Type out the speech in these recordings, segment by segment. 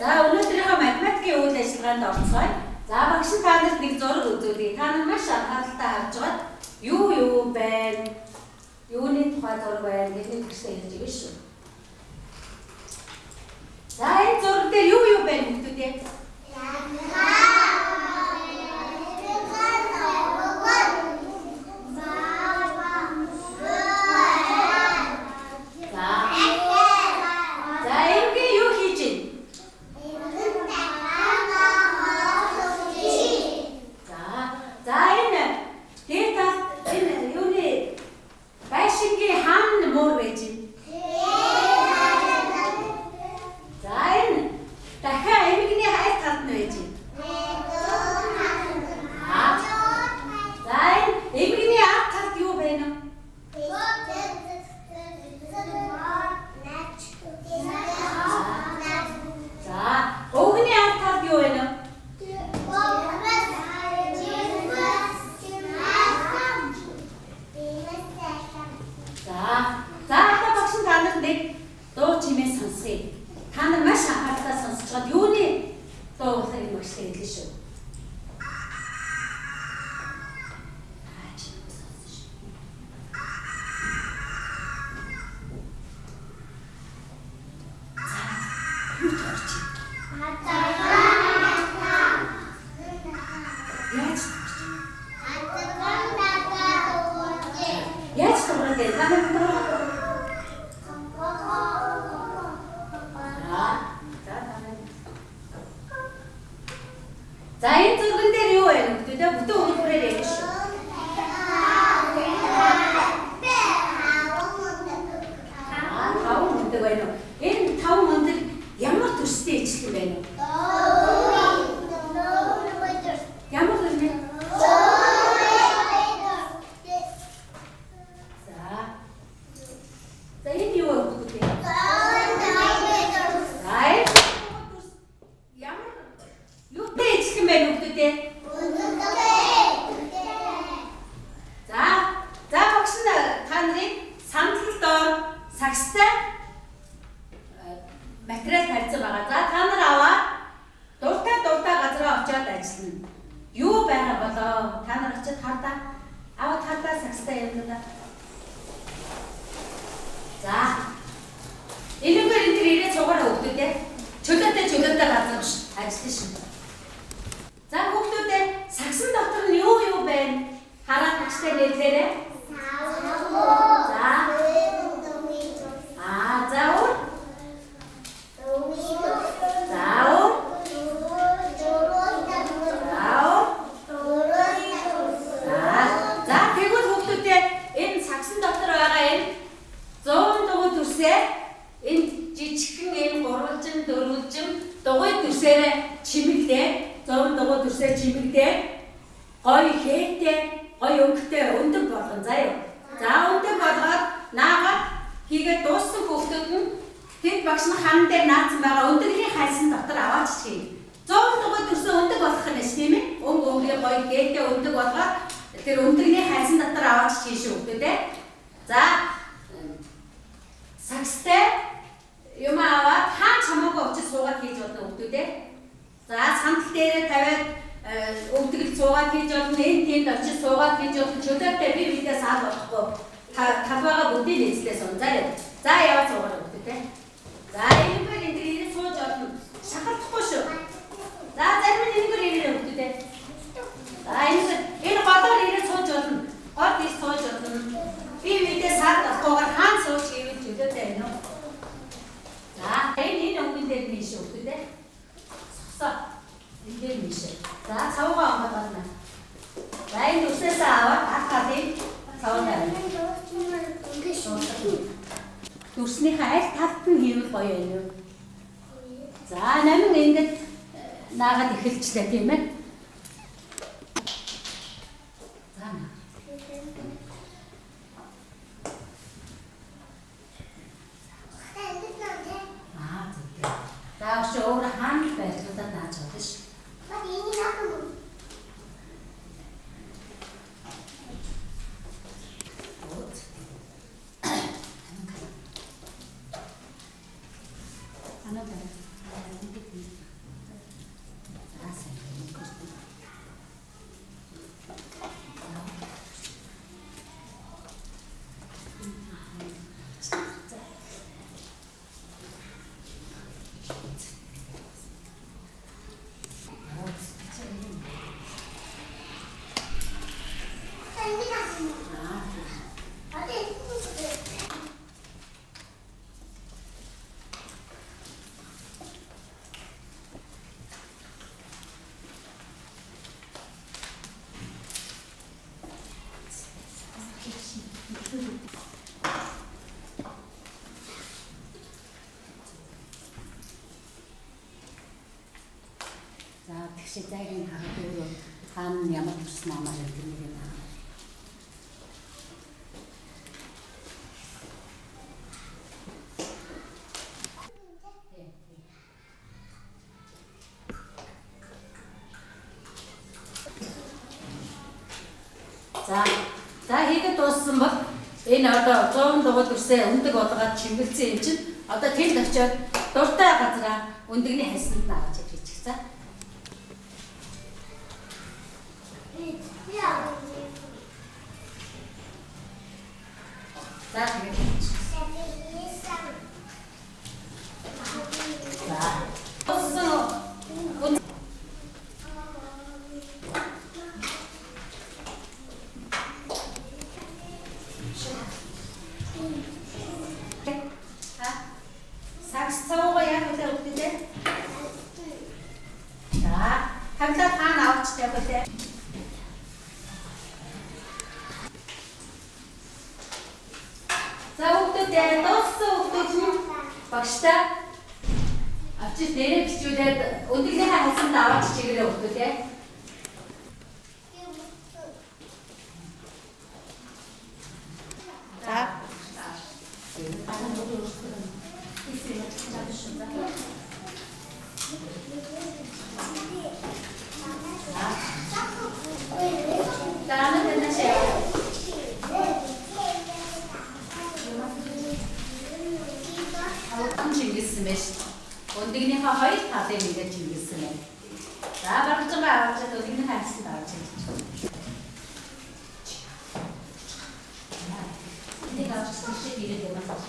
За өнөөдрийнхөө математикийн үйл ажиллагаанд орцгоё. За багш нь та нарт нэг зураг үзүүлье. Та нар маш анхааралтай харж байгаа. Юу байна? Юуны тухай зураг байна? Гэхний тэгшээ хэлж байгаа шүү. За энэ зураг дээр юу байна хүмүүстээ? Та нар маш анхааралтай сонсож байгаа юуны дуу болохыг маш хэлнэ шүү. За энэ зурган дээр юу байна вэ? Бүтэн өгүүлбэрээр ярих шүү. Таван мундаг байна уу? Энэ таван мундаг ямар төстэй ижилхэн байна уу? Ямар төстэй? За энэ юу вэ? Сагстай материал тавьсан байгаа. За та нар аваад дуртай газараа очиод ажиллана. Юу байгаа болоо? Та нар очиод хардаа. Аваад хардаа сагстай юм даа. За. Энэгээр энэ ирээд цугаараа өгдөө. Чөлөөтэй газар ажиллана шүү. За хүүхдүүдээ сагсан дотор нь юу байна? Хараад багштай нээлээрээ. Энэ жижигхэн энэ гурвалжин дөрвөлжин дугуй төрсөөр чимэглээ. Зовн дугуй төрсөөр чимэглээ. Гоё хээтэй, гоё өнгөтэй өндөг болгон заяа. За өндөг болгоод наагаад хийгээд дууссан хүүхдүүд нь тэд багш нь хан дээр наацсан байгаа өндөгний хайсан дотор аваач хий. Зовн дугуй төрсөн өндөг болгох нь тийм ээ. Өнгийн гоё хээтэй өндөг болгоод тэр өндөгний хайсан дотор аваач хий шүү хүүхдүүдээ. За сагстай юм аваад хаа чамаагүй очиж суугаад хийж болно хүүхдүүдээ. За сандал дээрээ тавиад өвдгөл суугаад хийж болно. Тэнд очиж суугаад хийж болно. Чөлөөтэй би бидээ саад болохгүй. Талбайгаа бүдийн нийслээс он заяа. За яваад суугаад хүүхдүүдээ. За энэгээр энэ ирээд сууж болно. Шахалдахгүй шүү. За зарим нь энэгээр ирээд хүүхдүүдээ. За энэ голоор ирээд сууж болно. Гол дэс сууж болно. Би бидээ саад болохгүйгээр хаан сууж хийвэл чөлөөтэй байна уу? За энэ өнгөн дээр миш өгдөө. Сосоо. Энэ дээр миш. За цавгаа амгаад байна. За энэ үсээс аваад хатгадыг цавгаа. Дүрснийхээ аль талд нь хийвэл гоё юм юу? За намин ингэж наагаад эхэлчлээ тийм ээ. За наа. За чи өөр хаан байдлуудад нааж болно шүү. Баг энэ наах юм. Ana За тэгшээ зайгийн хараад өөрөө хаана ямар тус намаар гэдэг нэг юм. За хийгээд дууссан бол энэ одоо 100 дугаар дүрсээ өндөг болгоод чимгэлцэн юм чинь одоо тэнд очиод дуртай газараа өндөгний хайсанд нь авч хийчих. За. За тэгээд. За. Сакс цаугаа яг үлээ өгдөө. За, хамлаа таана авч тавьлаа. За өгдөө дууссан өгдөө багштай авчиж дээрээ бичүүлээд өндөгний хасанд аваач чиглээ өгдөө те. За. Чимгэлсэн байж. Өндөгнийхөө хоёр талыг ингээд чимгэлсэн байна. За баруунгаа аваад өндөгний хасанд аваад чимгэлсэн. Нэг авчихсан шиг ирээд явах.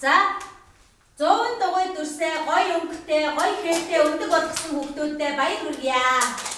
За 100 дугаар дүрсээ гоё өнгөтэй, гоё хээтэй өндөг болгосон хүүхдүүдтэй баяр хүргье.